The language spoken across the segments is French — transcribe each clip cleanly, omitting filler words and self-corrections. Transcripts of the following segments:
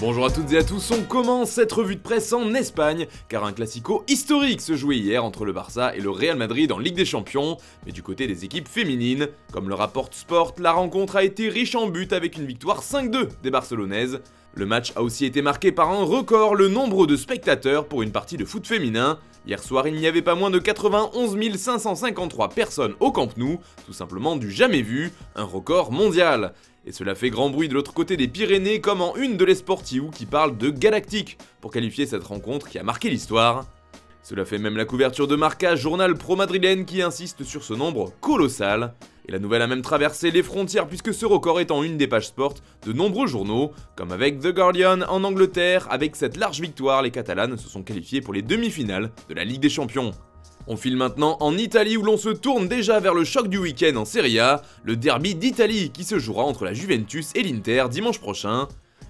Bonjour à toutes et à tous, on commence cette revue de presse en Espagne, car un classico historique se jouait hier entre le Barça et le Real Madrid en Ligue des Champions, mais du côté des équipes féminines. Comme le rapporte Sport, la rencontre a été riche en buts avec une victoire 5-2 des Barcelonaises. Le match a aussi été marqué par un record, le nombre de spectateurs pour une partie de foot féminin. Hier soir, il n'y avait pas moins de 91 553 personnes au Camp Nou, tout simplement du jamais vu, un record mondial. Et cela fait grand bruit de l'autre côté des Pyrénées, comme en une de l'Esportiu qui parle de Galactique pour qualifier cette rencontre qui a marqué l'histoire. Cela fait même la couverture de Marca, journal pro-madrilène qui insiste sur ce nombre colossal. Et la nouvelle a même traversé les frontières puisque ce record est en une des pages sport de nombreux journaux, comme avec The Guardian en Angleterre. Avec cette large victoire, les Catalanes se sont qualifiées pour les demi-finales de la Ligue des Champions. On file maintenant en Italie où l'on se tourne déjà vers le choc du week-end en Serie A, le derby d'Italie qui se jouera entre la Juventus et l'Inter dimanche prochain.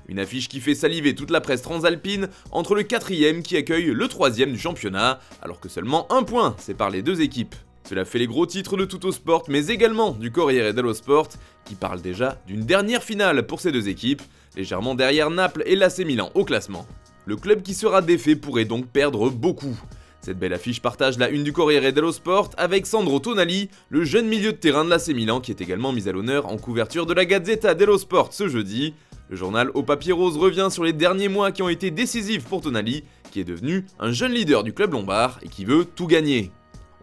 Une affiche qui fait saliver toute la presse transalpine entre le 4e qui accueille le 3e du championnat, alors que seulement un point sépare les deux équipes. Cela fait les gros titres de Tuttosport mais également du Corriere dello Sport qui parle déjà d'une dernière finale pour ces deux équipes, légèrement derrière Naples et l'AC Milan au classement. Le club qui sera défait pourrait donc perdre beaucoup. Cette belle affiche partage la une du Corriere dello Sport avec Sandro Tonali, le jeune milieu de terrain de l'AC Milan qui est également mis à l'honneur en couverture de la Gazzetta dello Sport ce jeudi. Le journal au papier rose revient sur les derniers mois qui ont été décisifs pour Tonali, qui est devenu un jeune leader du club lombard et qui veut tout gagner.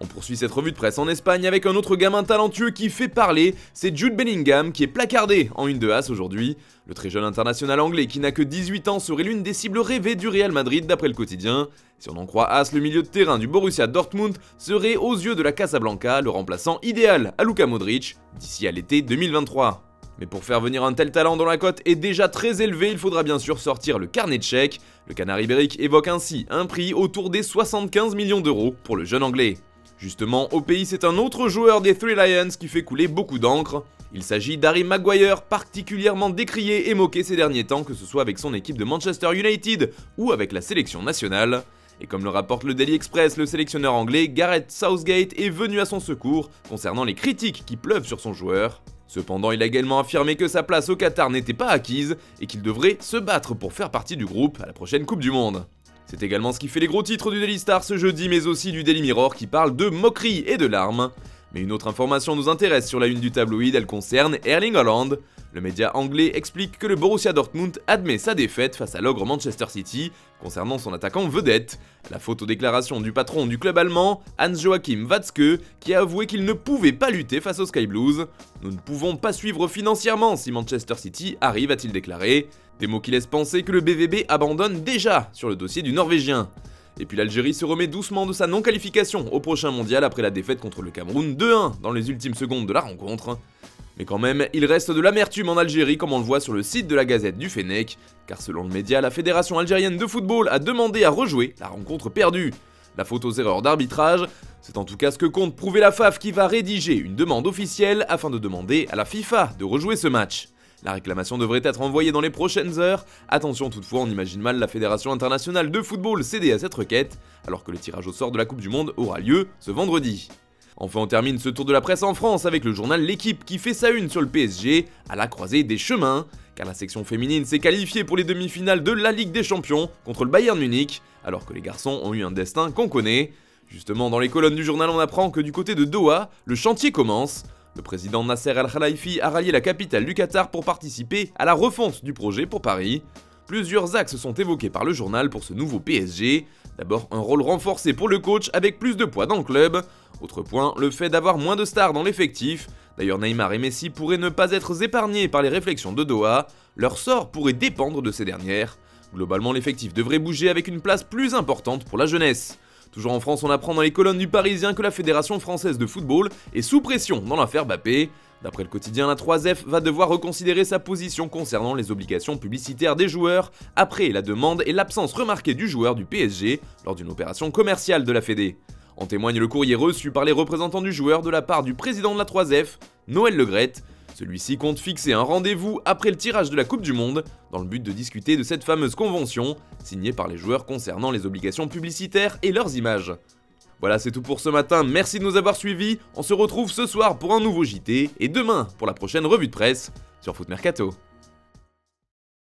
On poursuit cette revue de presse en Espagne avec un autre gamin talentueux qui fait parler, c'est Jude Bellingham qui est placardé en une de As aujourd'hui. Le très jeune international anglais qui n'a que 18 ans serait l'une des cibles rêvées du Real Madrid d'après le quotidien. Si on en croit As, le milieu de terrain du Borussia Dortmund serait aux yeux de la Casablanca le remplaçant idéal à Luka Modric d'ici à l'été 2023. Mais pour faire venir un tel talent dont la cote est déjà très élevée, il faudra bien sûr sortir le carnet de chèques. Le Canard ibérique évoque ainsi un prix autour des 75 millions d'euros pour le jeune anglais. Justement, au pays, c'est un autre joueur des Three Lions qui fait couler beaucoup d'encre. Il s'agit d'Harry Maguire, particulièrement décrié et moqué ces derniers temps, que ce soit avec son équipe de Manchester United ou avec la sélection nationale. Et comme le rapporte le Daily Express, le sélectionneur anglais Gareth Southgate est venu à son secours concernant les critiques qui pleuvent sur son joueur. Cependant, il a également affirmé que sa place au Qatar n'était pas acquise et qu'il devrait se battre pour faire partie du groupe à la prochaine Coupe du Monde. C'est également ce qui fait les gros titres du Daily Star ce jeudi, mais aussi du Daily Mirror qui parle de moquerie et de larmes. Mais une autre information nous intéresse sur la une du tabloïd, elle concerne Erling Haaland. Le média anglais explique que le Borussia Dortmund admet sa défaite face à l'ogre Manchester City concernant son attaquant vedette. La faute aux déclarations du patron du club allemand, Hans-Joachim Watzke, qui a avoué qu'il ne pouvait pas lutter face aux Sky Blues. Nous ne pouvons pas suivre financièrement si Manchester City arrive, a-t-il déclaré. Des mots qui laissent penser que le BVB abandonne déjà sur le dossier du Norvégien. Et puis l'Algérie se remet doucement de sa non-qualification au prochain mondial après la défaite contre le Cameroun 2-1 dans les ultimes secondes de la rencontre. Mais quand même, il reste de l'amertume en Algérie comme on le voit sur le site de la Gazette du Fennec, car selon le média, la Fédération algérienne de football a demandé à rejouer la rencontre perdue. La faute aux erreurs d'arbitrage, c'est en tout cas ce que compte prouver la FAF qui va rédiger une demande officielle afin de demander à la FIFA de rejouer ce match. La réclamation devrait être envoyée dans les prochaines heures. Attention toutefois, on imagine mal la Fédération internationale de football céder à cette requête, alors que le tirage au sort de la Coupe du Monde aura lieu ce vendredi. Enfin, on termine ce tour de la presse en France avec le journal L'Équipe qui fait sa une sur le PSG à la croisée des chemins, car la section féminine s'est qualifiée pour les demi-finales de la Ligue des Champions contre le Bayern Munich, alors que les garçons ont eu un destin qu'on connaît. Justement, dans les colonnes du journal, on apprend que du côté de Doha, le chantier commence. Le président Nasser Al-Khelaifi a rallié la capitale du Qatar pour participer à la refonte du projet pour Paris. Plusieurs axes sont évoqués par le journal pour ce nouveau PSG. D'abord, un rôle renforcé pour le coach avec plus de poids dans le club. Autre point, le fait d'avoir moins de stars dans l'effectif. D'ailleurs, Neymar et Messi pourraient ne pas être épargnés par les réflexions de Doha. Leur sort pourrait dépendre de ces dernières. Globalement, l'effectif devrait bouger avec une place plus importante pour la jeunesse. Toujours en France, on apprend dans les colonnes du Parisien que la Fédération française de football est sous pression dans l'affaire Mbappé. D'après le quotidien, la 3F va devoir reconsidérer sa position concernant les obligations publicitaires des joueurs après la demande et l'absence remarquée du joueur du PSG lors d'une opération commerciale de la Fédé. En témoigne le courrier reçu par les représentants du joueur de la part du président de la 3F, Noël Le Graët. Celui-ci compte fixer un rendez-vous après le tirage de la Coupe du Monde dans le but de discuter de cette fameuse convention signée par les joueurs concernant les obligations publicitaires et leurs images. Voilà, c'est tout pour ce matin, merci de nous avoir suivis, on se retrouve ce soir pour un nouveau JT et demain pour la prochaine revue de presse sur Foot Mercato.